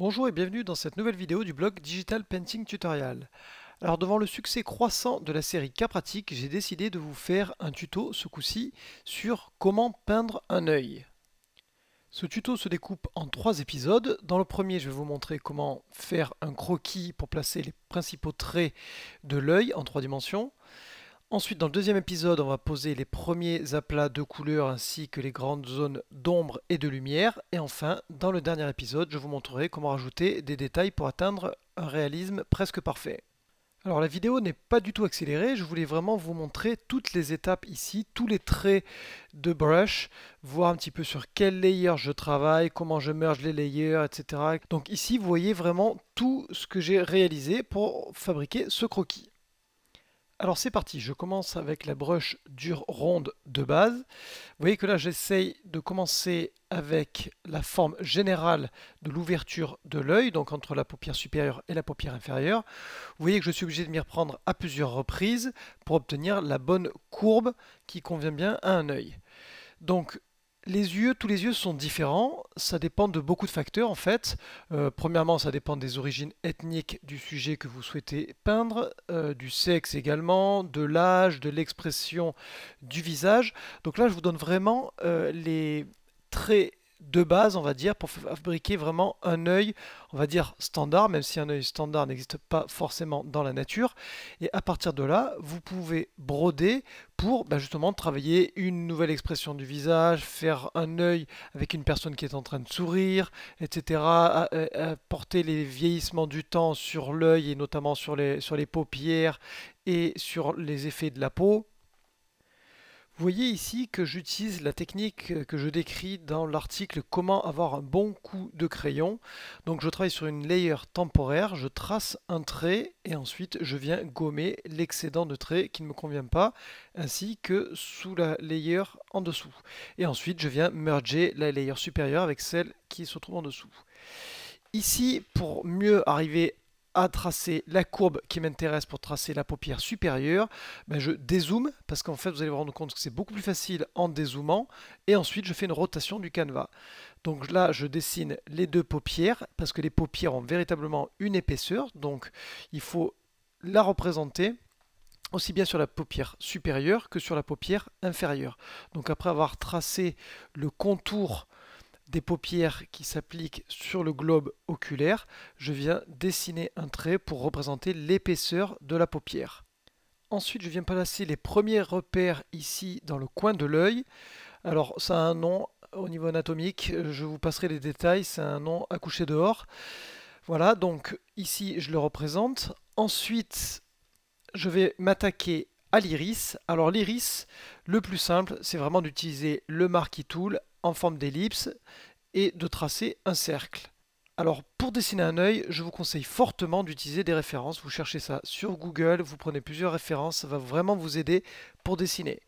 Bonjour et bienvenue dans cette nouvelle vidéo du blog Digital Painting Tutorial. Alors devant le succès croissant de la série Cas pratique, j'ai décidé de vous faire un tuto ce coup-ci sur comment peindre un œil. Ce tuto se découpe en 3 épisodes. Dans le premier, je vais vous montrer comment faire un croquis pour placer les principaux traits de l'œil en 3 dimensions. Ensuite, dans le deuxième épisode, on va poser les premiers aplats de couleurs ainsi que les grandes zones d'ombre et de lumière. Et enfin, dans le dernier épisode, je vous montrerai comment rajouter des détails pour atteindre un réalisme presque parfait. Alors la vidéo n'est pas du tout accélérée, je voulais vraiment vous montrer toutes les étapes ici, tous les traits de brush, voir un petit peu sur quel layer je travaille, comment je merge les layers, etc. Donc ici, vous voyez vraiment tout ce que j'ai réalisé pour fabriquer ce croquis. Alors c'est parti, je commence avec la brush dure ronde de base. Vous voyez que là j'essaye de commencer avec la forme générale de l'ouverture de l'œil, donc entre la paupière supérieure et la paupière inférieure. Vous voyez que je suis obligé de m'y reprendre à plusieurs reprises pour obtenir la bonne courbe qui convient bien à un œil. Donc les yeux, tous les yeux sont différents, ça dépend de beaucoup de facteurs en fait. Premièrement, ça dépend des origines ethniques du sujet que vous souhaitez peindre, du sexe également, de l'âge, de l'expression du visage. Donc là, je vous donne vraiment les traits de base, on va dire, pour fabriquer vraiment un œil, on va dire standard, même si un œil standard n'existe pas forcément dans la nature. Et à partir de là, vous pouvez broder pour justement travailler une nouvelle expression du visage, faire un œil avec une personne qui est en train de sourire, etc. Porter les vieillissements du temps sur l'œil et notamment sur les paupières et sur les effets de la peau. Vous voyez ici que j'utilise la technique que je décris dans l'article Comment avoir un bon coup de crayon. Donc je travaille sur une layer temporaire, je trace un trait et ensuite je viens gommer l'excédent de trait qui ne me convient pas, ainsi que sous la layer en dessous. Et ensuite je viens merger la layer supérieure avec celle qui se trouve en dessous. Ici, pour mieux arriver à tracer la courbe qui m'intéresse pour tracer la paupière supérieure, je dézoome parce qu'en fait vous allez vous rendre compte que c'est beaucoup plus facile en dézoomant et ensuite je fais une rotation du canevas. Donc là je dessine les deux paupières parce que les paupières ont véritablement une épaisseur, donc il faut la représenter aussi bien sur la paupière supérieure que sur la paupière inférieure. Donc après avoir tracé le contour des paupières qui s'appliquent sur le globe oculaire, je viens dessiner un trait pour représenter l'épaisseur de la paupière. Ensuite, je viens placer les premiers repères ici dans le coin de l'œil. Alors, ça a un nom au niveau anatomique, je vous passerai les détails, c'est un nom à coucher dehors. Voilà, donc ici, je le représente. Ensuite, je vais m'attaquer à l'iris. Alors l'iris, le plus simple, c'est vraiment d'utiliser le Marquee Tool en forme d'ellipse et de tracer un cercle. Alors pour dessiner un œil, je vous conseille fortement d'utiliser des références. Vous cherchez ça sur Google, vous prenez plusieurs références, ça va vraiment vous aider pour dessiner.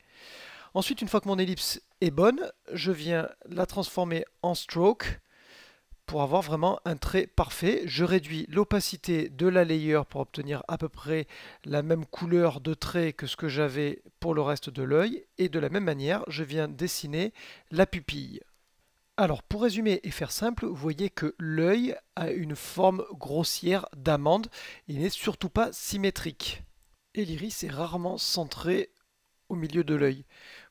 Ensuite, une fois que mon ellipse est bonne, je viens la transformer en stroke pour avoir vraiment un trait parfait. Je réduis l'opacité de la layer pour obtenir à peu près la même couleur de trait que ce que j'avais pour le reste de l'œil. Et de la même manière, je viens dessiner la pupille. Alors pour résumer et faire simple, vous voyez que l'œil a une forme grossière d'amande. Il n'est surtout pas symétrique. Et l'iris est rarement centré au milieu de l'œil.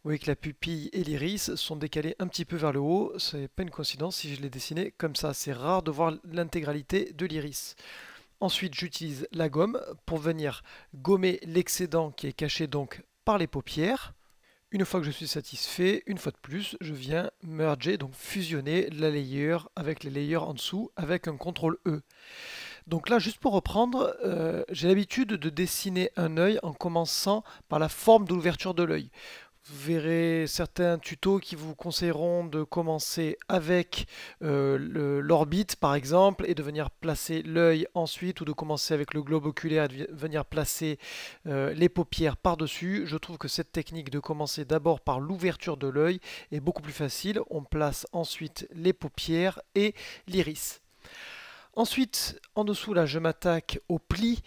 Vous voyez que la pupille et l'iris sont décalés un petit peu vers le haut. Ce n'est pas une coïncidence si je l'ai dessiné comme ça. C'est rare de voir l'intégralité de l'iris. Ensuite, j'utilise la gomme pour venir gommer l'excédent qui est caché donc par les paupières. Une fois que je suis satisfait, une fois de plus, je viens merger, donc fusionner la layer avec les layers en dessous avec un CTRL E. Donc là, juste pour reprendre, j'ai l'habitude de dessiner un œil en commençant par la forme de l'ouverture de l'œil. Vous verrez certains tutos qui vous conseilleront de commencer avec l'orbite par exemple et de venir placer l'œil ensuite, ou de commencer avec le globe oculaire et de venir placer les paupières par-dessus. Je trouve que cette technique de commencer d'abord par l'ouverture de l'œil est beaucoup plus facile. On place ensuite les paupières et l'iris. Ensuite, en dessous, là, je m'attaque au pli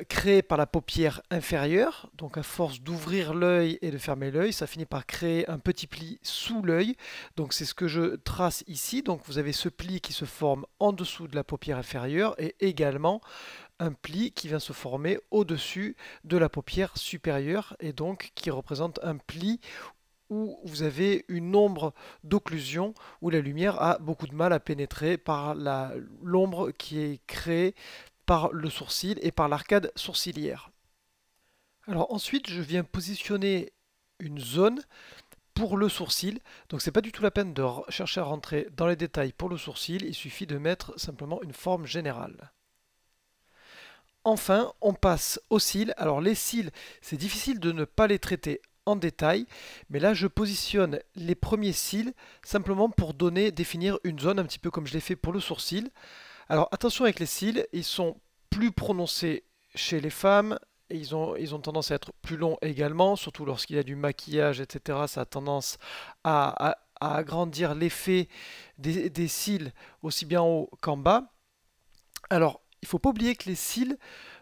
créé par la paupière inférieure. Donc à force d'ouvrir l'œil et de fermer l'œil, ça finit par créer un petit pli sous l'œil. Donc c'est ce que je trace ici. Donc vous avez ce pli qui se forme en dessous de la paupière inférieure et également un pli qui vient se former au-dessus de la paupière supérieure et donc qui représente un pli où vous avez une ombre d'occlusion où la lumière a beaucoup de mal à pénétrer par l'ombre qui est créée par le sourcil et par l'arcade sourcilière. Alors ensuite, je viens positionner une zone pour le sourcil. Donc c'est pas du tout la peine de chercher à rentrer dans les détails pour le sourcil, il suffit de mettre simplement une forme générale. Enfin, on passe aux cils. Alors les cils, c'est difficile de ne pas les traiter en détail, mais là je positionne les premiers cils simplement pour définir une zone un petit peu comme je l'ai fait pour le sourcil. Alors attention avec les cils, ils sont plus prononcés chez les femmes, et ils ont tendance à être plus longs également, surtout lorsqu'il y a du maquillage, etc. Ça a tendance à agrandir l'effet des cils aussi bien en haut qu'en bas. Alors, il ne faut pas oublier que les cils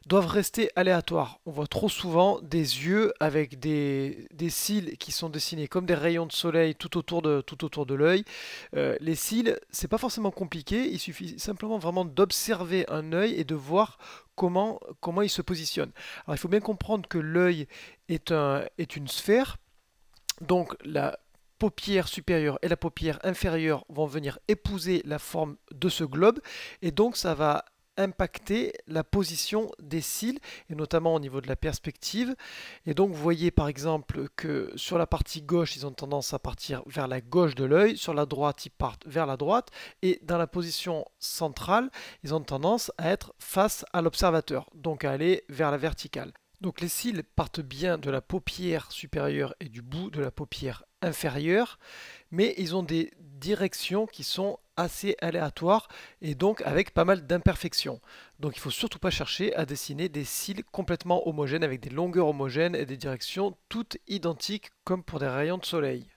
doivent rester aléatoires. On voit trop souvent des yeux avec des cils qui sont dessinés comme des rayons de soleil tout autour de l'œil. Les cils, c'est pas forcément compliqué, il suffit simplement vraiment d'observer un œil et de voir comment il se positionne. Alors il faut bien comprendre que l'œil est une sphère, donc la paupière supérieure et la paupière inférieure vont venir épouser la forme de ce globe et donc ça va impacter la position des cils et notamment au niveau de la perspective. Et donc vous voyez par exemple que sur la partie gauche ils ont tendance à partir vers la gauche de l'œil, sur la droite ils partent vers la droite et dans la position centrale ils ont tendance à être face à l'observateur, donc à aller vers la verticale. Donc les cils partent bien de la paupière supérieure et du bout de la paupière inférieure, mais ils ont des directions qui sont assez aléatoires et donc avec pas mal d'imperfections. Donc il ne faut surtout pas chercher à dessiner des cils complètement homogènes avec des longueurs homogènes et des directions toutes identiques comme pour des rayons de soleil.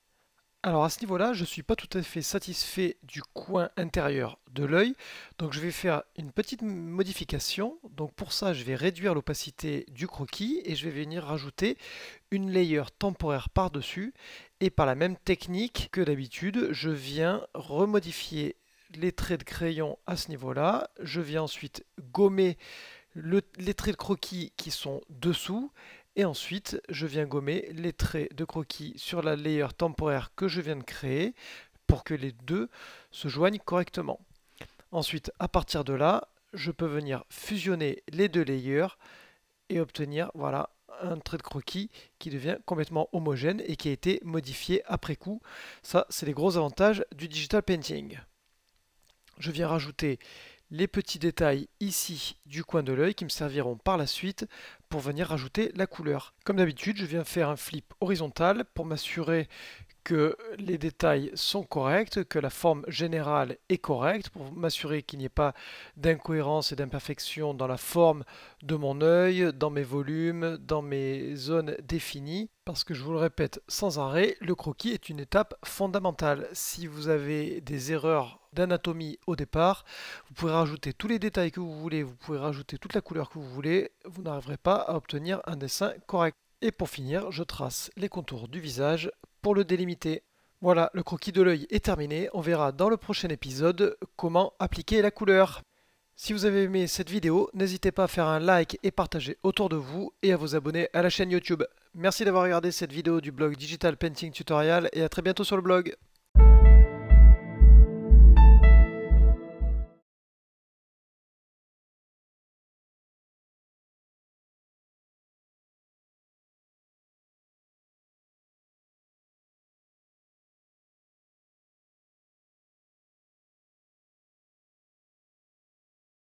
Alors à ce niveau-là, je ne suis pas tout à fait satisfait du coin intérieur de l'œil, donc je vais faire une petite modification. Donc pour ça, je vais réduire l'opacité du croquis et je vais venir rajouter une layer temporaire par-dessus. Et par la même technique que d'habitude, je viens remodifier les traits de crayon à ce niveau-là. Je viens ensuite gommer les traits de croquis qui sont dessous. Et ensuite, je viens gommer les traits de croquis sur la layer temporaire que je viens de créer pour que les deux se joignent correctement. Ensuite, à partir de là, je peux venir fusionner les deux layers et obtenir voilà, un trait de croquis qui devient complètement homogène et qui a été modifié après coup. Ça, c'est les gros avantages du digital painting. Je viens rajouter les petits détails ici du coin de l'œil qui me serviront par la suite pour venir rajouter la couleur. Comme d'habitude, je viens faire un flip horizontal pour m'assurer que les détails sont corrects, que la forme générale est correcte, pour m'assurer qu'il n'y ait pas d'incohérence et d'imperfection dans la forme de mon œil, dans mes volumes, dans mes zones définies. Parce que je vous le répète sans arrêt, le croquis est une étape fondamentale. Si vous avez des erreurs d'anatomie au départ, vous pouvez rajouter tous les détails que vous voulez, vous pouvez rajouter toute la couleur que vous voulez, vous n'arriverez pas à obtenir un dessin correct. Et pour finir, je trace les contours du visage pour le délimiter. Voilà, le croquis de l'œil est terminé. On verra dans le prochain épisode comment appliquer la couleur. Si vous avez aimé cette vidéo, n'hésitez pas à faire un like et partager autour de vous et à vous abonner à la chaîne YouTube. Merci d'avoir regardé cette vidéo du blog Digital Painting Tutorial et à très bientôt sur le blog.